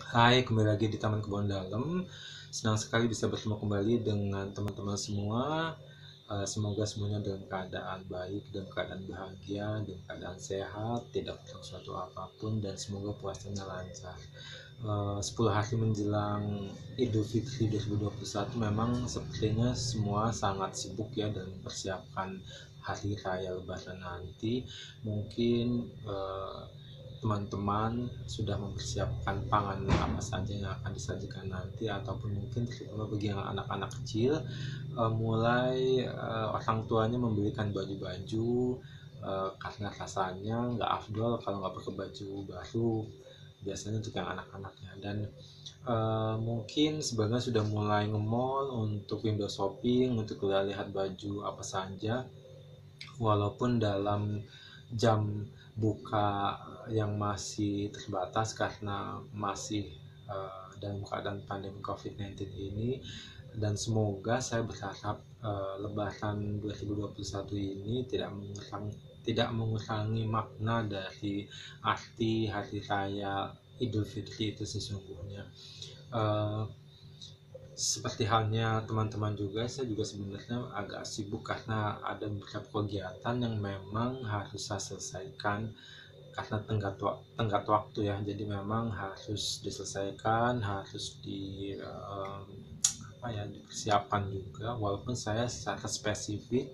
Hai, kembali lagi di Taman Kebun Dalem. Senang sekali bisa bertemu kembali dengan teman-teman semua. Semoga semuanya dalam keadaan baik, dalam keadaan bahagia, dalam keadaan sehat, tidak kurang suatu apapun, dan semoga puasanya lancar. 10 hari menjelang Idul Fitri 2021 memang sepertinya semua sangat sibuk ya dalam mempersiapkan hari raya Lebaran nanti. Mungkin teman-teman sudah mempersiapkan pangan apa saja yang akan disajikan nanti, ataupun mungkin terutama bagi yang anak-anak kecil, mulai orang tuanya membelikan baju-baju, karena rasanya nggak afdol kalau nggak pakai baju baru, biasanya untuk yang anak-anaknya. Dan mungkin sebagian sudah mulai nge-mall untuk window shopping, untuk lihat baju apa saja, walaupun dalam jam buka yang masih terbatas karena masih dalam keadaan pandemi COVID-19 ini. Dan semoga saya berharap Lebaran 2021 ini tidak mengurangi makna dari arti hari raya Idul Fitri itu sesungguhnya. Eh, Seperti halnya teman-teman juga, saya juga sebenarnya agak sibuk karena ada beberapa kegiatan yang memang harus saya selesaikan karena tenggat waktu ya. Jadi memang harus diselesaikan, harus dipersiapkan juga, walaupun saya secara spesifik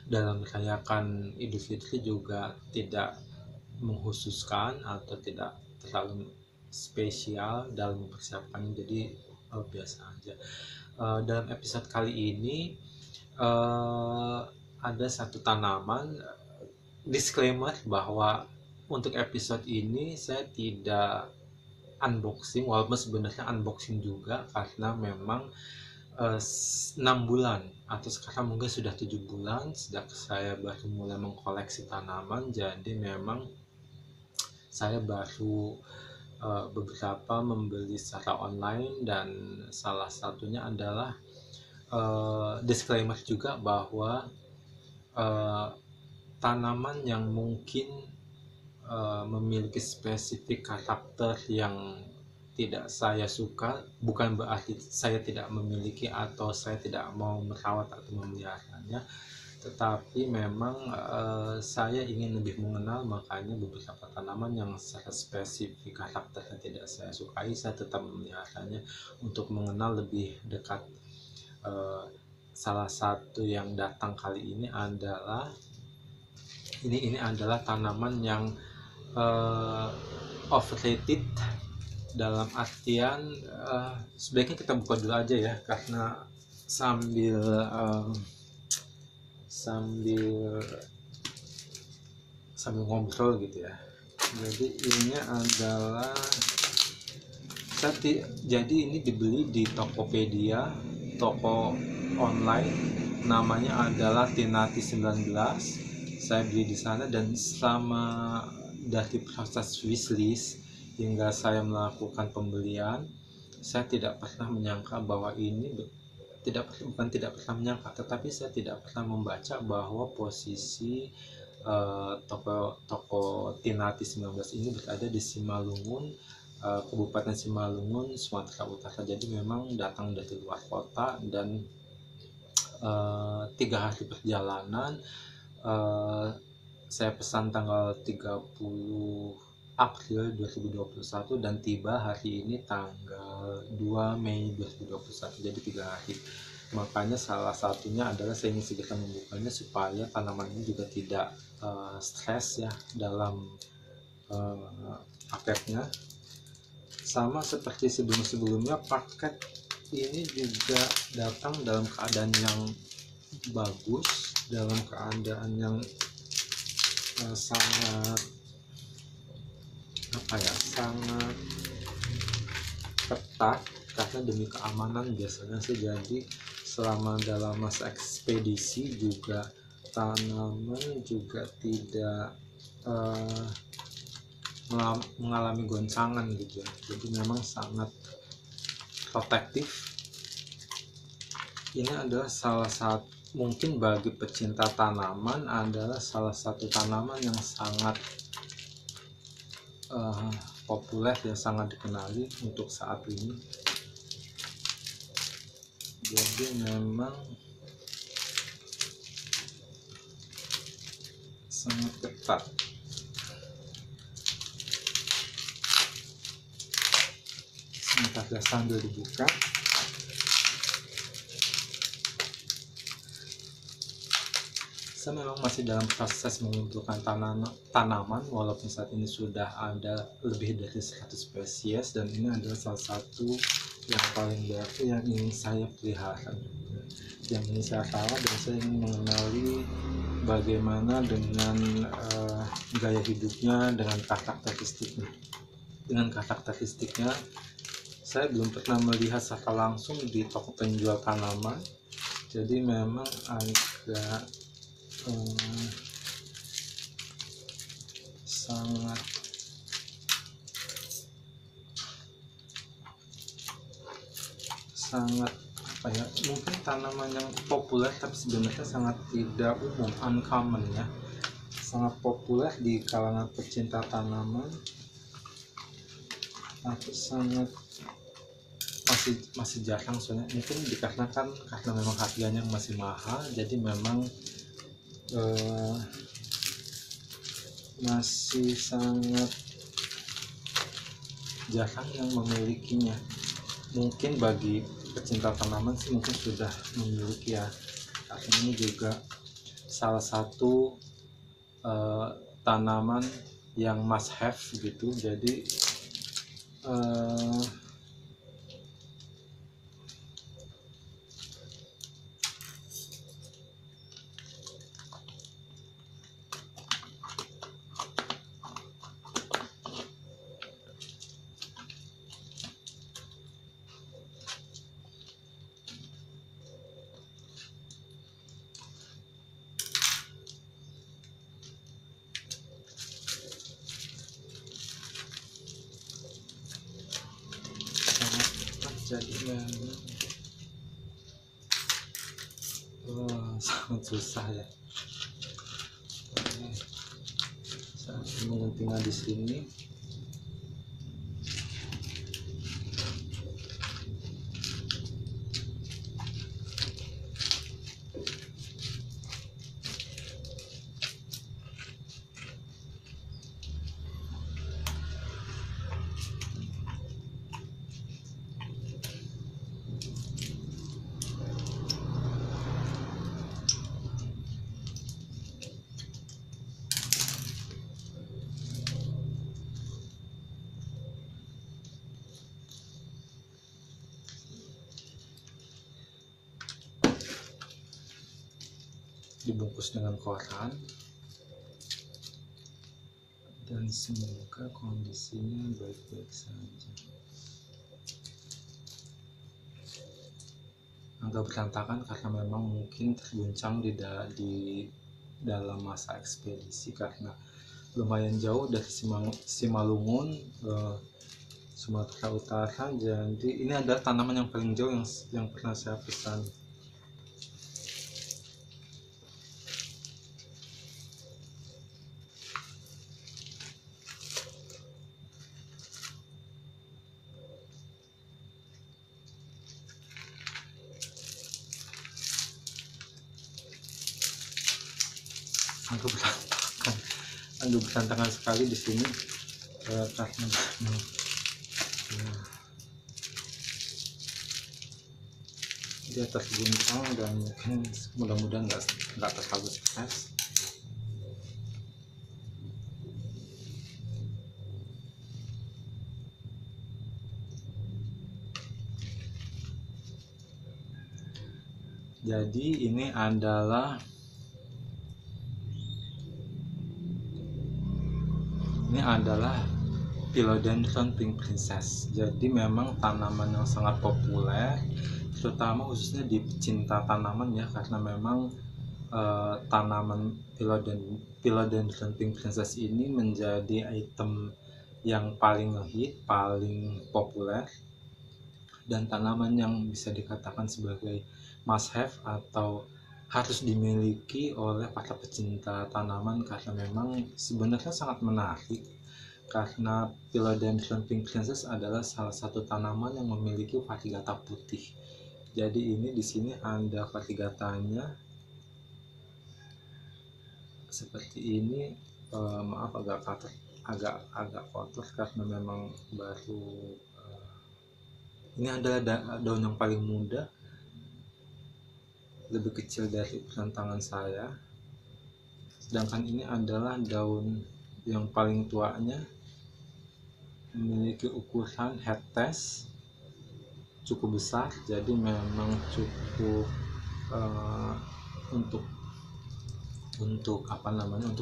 dalam merayakan Idul Fitri juga tidak menghususkan atau tidak terlalu spesial dalam mempersiapkannya, jadi biasa aja. Dalam episode kali ini ada satu tanaman. Disclaimer bahwa untuk episode ini saya tidak unboxing, walaupun sebenarnya unboxing juga karena memang 6 bulan atau sekarang mungkin sudah 7 bulan sejak saya baru mulai mengkoleksi tanaman. Jadi memang saya baru beberapa membeli secara online, dan salah satunya adalah disclaimer juga bahwa tanaman yang mungkin memiliki spesifik karakter yang tidak saya suka bukan berarti saya tidak memiliki atau saya tidak mau merawat atau memeliharanya, tetapi memang saya ingin lebih mengenal, makanya beberapa tanaman yang secara spesifik karakternya tidak saya sukai, saya tetap memeliharanya untuk mengenal lebih dekat. Salah satu yang datang kali ini adalah adalah tanaman yang overrated, dalam artian sebaiknya kita buka dulu aja ya, karena sambil ngobrol gitu ya. Jadi ini adalah jadi ini dibeli di Tokopedia, toko online, namanya adalah Tinati 19. Saya beli di sana, dan selama dari proses wishlist hingga saya melakukan pembelian, saya tidak pernah menyangka bahwa bukan tidak pernah menyangka, tetapi saya tidak pernah membaca bahwa posisi toko Tinati 19 ini berada di Simalungun, Kabupaten Simalungun, Sumatera Utara. Jadi memang datang dari luar kota, dan 3 hari perjalanan. Saya pesan tanggal 30 April 2021 dan tiba hari ini tanggal 2 Mei 2021, jadi 3 hari. Makanya salah satunya adalah saya ingin segera membukanya supaya tanaman ini juga tidak stres ya dalam paketnya. Sama seperti sebelum-sebelumnya, paket ini juga datang dalam keadaan yang bagus, dalam keadaan yang sangat sangat ketat, karena demi keamanan biasanya sih. Jadi selama dalam masa ekspedisi juga tanaman juga tidak mengalami goncangan gitu ya. Jadi memang sangat protektif. Ini adalah salah satu, mungkin bagi pecinta tanaman, adalah salah satu tanaman yang sangat populer yang sangat dikenali untuk saat ini. Jadi memang sangat ketat. Sebentar ya, sambil dibuka. Saya memang masih dalam proses mengumpulkan tanaman walaupun saat ini sudah ada lebih dari 100 spesies, dan ini adalah salah satu yang paling baru yang ingin saya pelihara, yang ingin saya rawat, dan saya ingin mengenali bagaimana dengan gaya hidupnya, dengan karakteristiknya. Saya belum pernah melihat secara langsung di toko penjual tanaman, jadi memang agak sangat apa ya, mungkin tanaman yang populer tapi sebenarnya sangat tidak umum, uncommon ya, sangat populer di kalangan pecinta tanaman, tapi sangat masih jarang soalnya, mungkin dikarenakan karena memang harganya masih mahal, jadi memang masih sangat jarang yang memilikinya. Mungkin bagi pecinta tanaman sih mungkin sudah memiliki ya, karena ini juga salah satu tanaman yang must have gitu. Jadi memang sangat susah ya. Saat ini tinggal di sini. Dibungkus dengan koran, dan semoga kondisinya baik-baik saja. Agak berantakan karena memang mungkin terguncang di dalam masa ekspedisi, karena lumayan jauh dari Simalungun, Sumatera Utara. Jadi ini adalah tanaman yang paling jauh yang pernah saya pesan. Agak berantakan sekali di sini karena dia terguncang, dan mungkin mudah-mudahan nggak terlalu stres. Jadi ini adalah Philodendron Pink Princess. Jadi memang tanaman yang sangat populer, terutama khususnya di pecinta tanaman ya, karena memang tanaman Philodendron Pink Princess ini menjadi item yang paling ngehit, paling populer, dan tanaman yang bisa dikatakan sebagai must have atau harus dimiliki oleh para pecinta tanaman, karena memang sebenarnya sangat menarik karena Philodendron Pink Princess adalah salah satu tanaman yang memiliki varigata putih. Jadi ini di sini ada varigatanya seperti ini. Maaf agak kotor karena memang baru. Ini adalah daun yang paling muda, lebih kecil dari ukuran tangan saya. Sedangkan ini adalah daun yang paling tuanya, memiliki ukuran head test cukup besar, jadi memang cukup untuk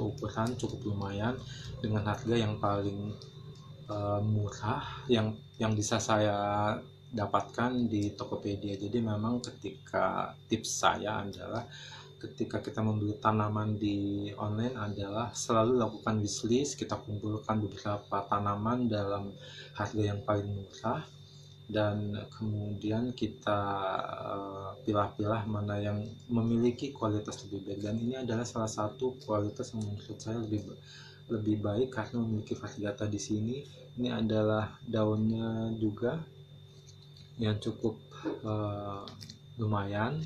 ukuran cukup lumayan, dengan harga yang paling murah yang bisa saya dapatkan di Tokopedia. Jadi memang tips saya adalah ketika kita membeli tanaman di online adalah selalu lakukan wishlist, kita kumpulkan beberapa tanaman dalam harga yang paling murah, dan kemudian kita pilah-pilah mana yang memiliki kualitas lebih baik. Dan ini adalah salah satu kualitas yang menurut saya lebih baik karena memiliki varigata di sini. Ini adalah daunnya juga yang cukup lumayan.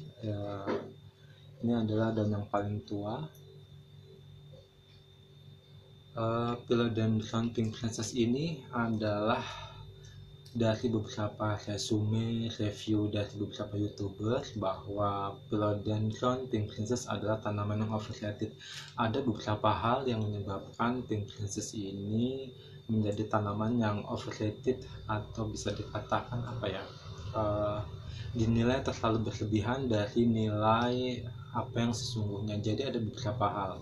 Ini adalah daun yang paling tua. Philodendron Pink Princess ini adalah dari beberapa review dari beberapa YouTuber bahwa Philodendron Pink Princess adalah tanaman yang overrated. Ada beberapa hal yang menyebabkan Pink Princess ini menjadi tanaman yang overrated, atau bisa dikatakan dinilai terlalu berlebihan dari nilai apa yang sesungguhnya. Jadi ada beberapa hal.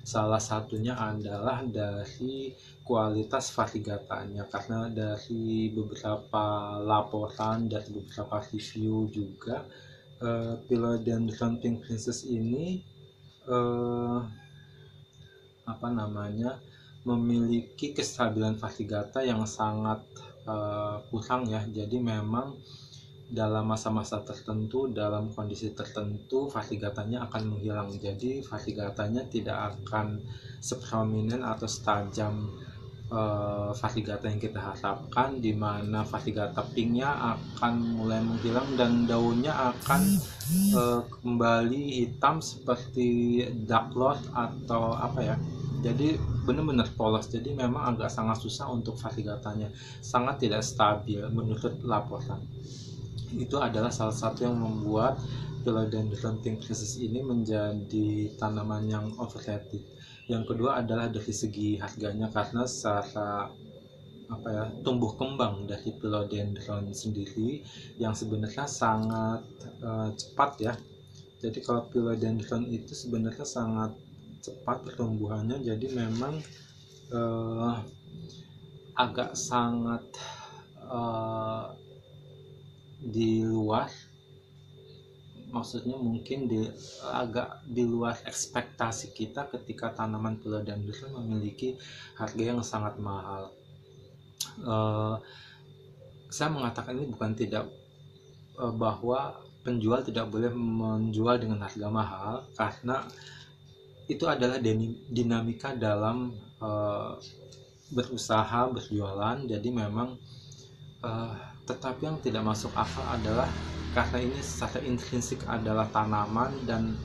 Salah satunya adalah dari kualitas varigatanya, karena dari beberapa laporan, dari beberapa review juga, Philodendron Pink Princess ini memiliki kestabilan varigata yang sangat kurang ya. Jadi memang dalam masa-masa tertentu, dalam kondisi tertentu, varigatanya akan menghilang. Jadi varigatanya tidak akan seprominent atau setajam varigata yang kita harapkan, di mana varigata pinknya akan mulai menghilang dan daunnya akan kembali hitam seperti duck lord atau jadi benar-benar polos. Jadi memang agak sangat susah untuk varigatanya, sangat tidak stabil menurut laporan. Itu adalah salah satu yang membuat Philodendron Pink Princess ini menjadi tanaman yang overrated. Yang kedua adalah dari segi harganya, karena secara tumbuh kembang dari Philodendron sendiri yang sebenarnya sangat cepat ya. Jadi kalau Philodendron itu sebenarnya sangat cepat pertumbuhannya, jadi memang agak sangat di luar, maksudnya mungkin agak di luar ekspektasi kita ketika tanaman Philodendron memiliki harga yang sangat mahal. Saya mengatakan ini bukan tidak bahwa penjual tidak boleh menjual dengan harga mahal, karena itu adalah dinamika dalam berusaha berjualan. Jadi memang tetapi yang tidak masuk akal adalah karena ini secara intrinsik adalah tanaman dan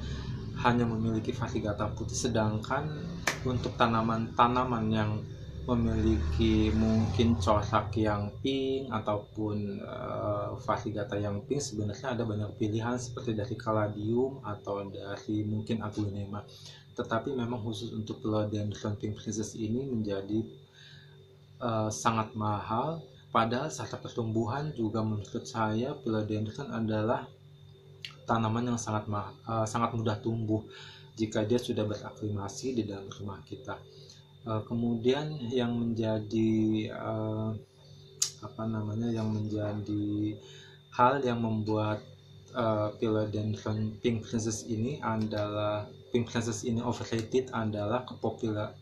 hanya memiliki varigata putih, sedangkan untuk tanaman-tanaman yang memiliki mungkin corak yang pink ataupun varigata yang pink, sebenarnya ada banyak pilihan seperti dari caladium atau dari mungkin aglonema. Tetapi memang khusus untuk Philodendron Pink Princess ini menjadi sangat mahal. Padahal secara pertumbuhan juga menurut saya Philodendron adalah tanaman yang sangat mudah tumbuh jika dia sudah beraklimasi di dalam rumah kita. Kemudian yang menjadi hal yang membuat Philodendron Pink Princess ini overrated adalah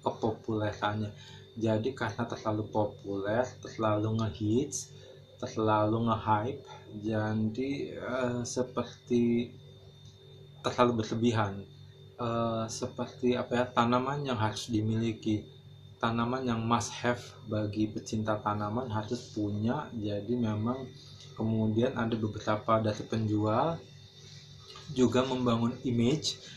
kepopulerannya. Jadi karena terlalu populer, terlalu ngehits, terlalu nge-hype, jadi seperti terlalu berlebihan, seperti tanaman yang harus dimiliki, tanaman yang must have bagi pecinta tanaman, harus punya. Jadi memang kemudian ada beberapa dari penjual juga membangun image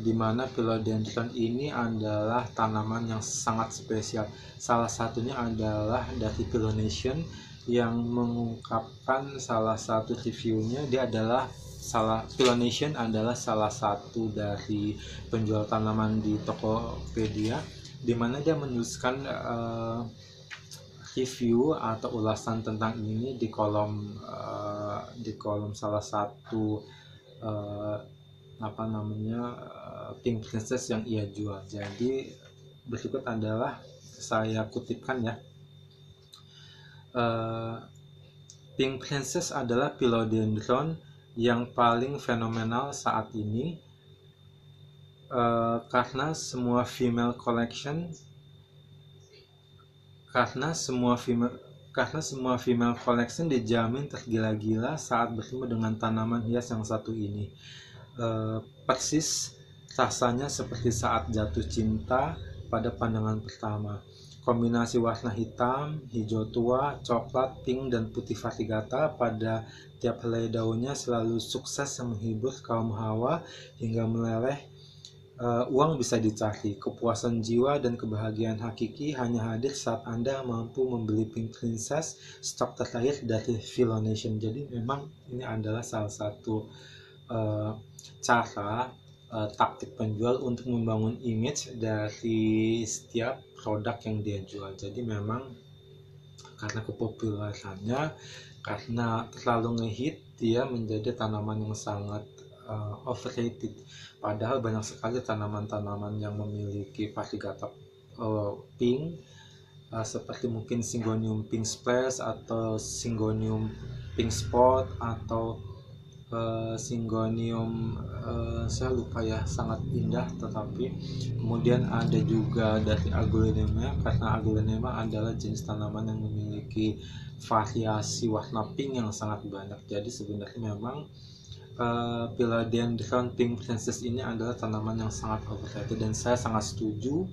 di mana philodendron ini adalah tanaman yang sangat spesial. Salah satunya adalah dari Philonation yang mengungkapkan salah satu reviewnya, Philonation adalah salah satu dari penjual tanaman di Tokopedia, di mana dia menuliskan review atau ulasan tentang ini di kolom salah satu Pink Princess yang ia jual. Jadi berikut adalah saya kutipkan ya. Pink Princess adalah philodendron yang paling fenomenal saat ini karena semua female collection dijamin tergila-gila saat bertemu dengan tanaman hias yang satu ini. Persis rasanya seperti saat jatuh cinta pada pandangan pertama. Kombinasi warna hitam, hijau tua, coklat, pink, dan putih variegata pada tiap helai daunnya selalu sukses menghibur kaum hawa hingga meleleh. Uang bisa dicari, kepuasan jiwa dan kebahagiaan hakiki hanya hadir saat Anda mampu membeli Pink Princess stok terakhir dari Philonation. Jadi memang ini adalah salah satu cara taktik penjual untuk membangun image dari setiap produk yang dia jual. Jadi memang karena kepopularannya, karena terlalu ngehit, dia menjadi tanaman yang sangat overrated. Padahal banyak sekali tanaman-tanaman yang memiliki variegata pink, seperti mungkin Syngonium pink splash atau Syngonium pink spot atau Syngonium saya lupa ya, sangat indah. Tetapi kemudian ada juga dari Aglaonema, karena Aglaonema adalah jenis tanaman yang memiliki variasi warna pink yang sangat banyak. Jadi sebenarnya memang Philodendron Pink Princess ini adalah tanaman yang sangat overrated, dan saya sangat setuju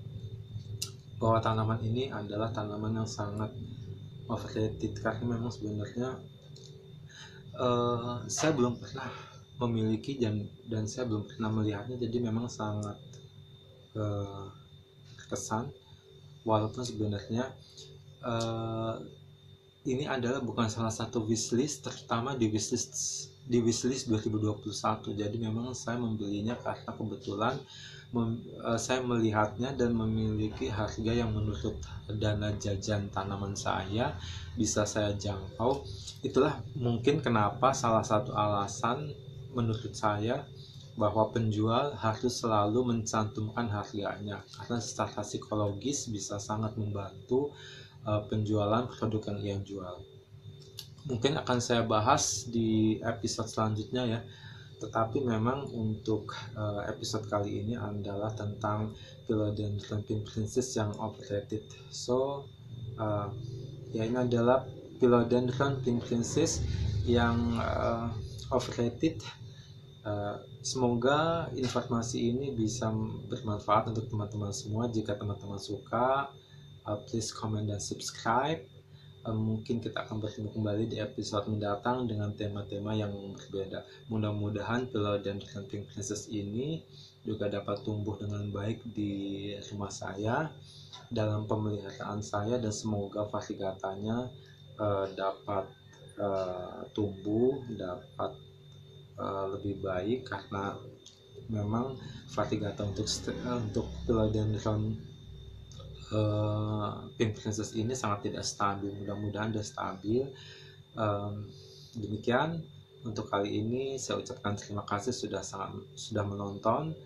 bahwa tanaman ini adalah tanaman yang sangat overrated karena memang sebenarnya saya belum pernah memiliki dan saya belum pernah melihatnya. Jadi memang sangat terkesan, walaupun sebenarnya ini adalah bukan salah satu wishlist, terutama di wishlist 2021. Jadi memang saya membelinya karena kebetulan saya melihatnya dan memiliki harga yang menurut dana jajan tanaman saya bisa saya jangkau. Itulah mungkin kenapa salah satu alasan menurut saya bahwa penjual harus selalu mencantumkan harganya, karena secara psikologis bisa sangat membantu penjualan produk yang ia jual. Mungkin akan saya bahas di episode selanjutnya ya. Tetapi memang untuk episode kali ini adalah tentang Philodendron Pink Princess yang overrated. So ya, ini adalah Philodendron Pink Princess yang overrated. Semoga informasi ini bisa bermanfaat untuk teman-teman semua. Jika teman-teman suka, please comment dan subscribe. Mungkin kita akan bertemu kembali di episode mendatang dengan tema-tema yang berbeda. Mudah-mudahan Philodendron Pink Princess ini juga dapat tumbuh dengan baik di rumah saya, dalam pemeliharaan saya, dan semoga variegatanya dapat tumbuh, dapat lebih baik, karena memang variegata untuk Philodendron Pink Princess ini sangat tidak stabil. Mudah-mudahan dia stabil. Demikian untuk kali ini, saya ucapkan terima kasih sudah menonton.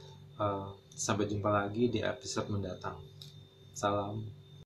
Sampai jumpa lagi di episode mendatang. Salam.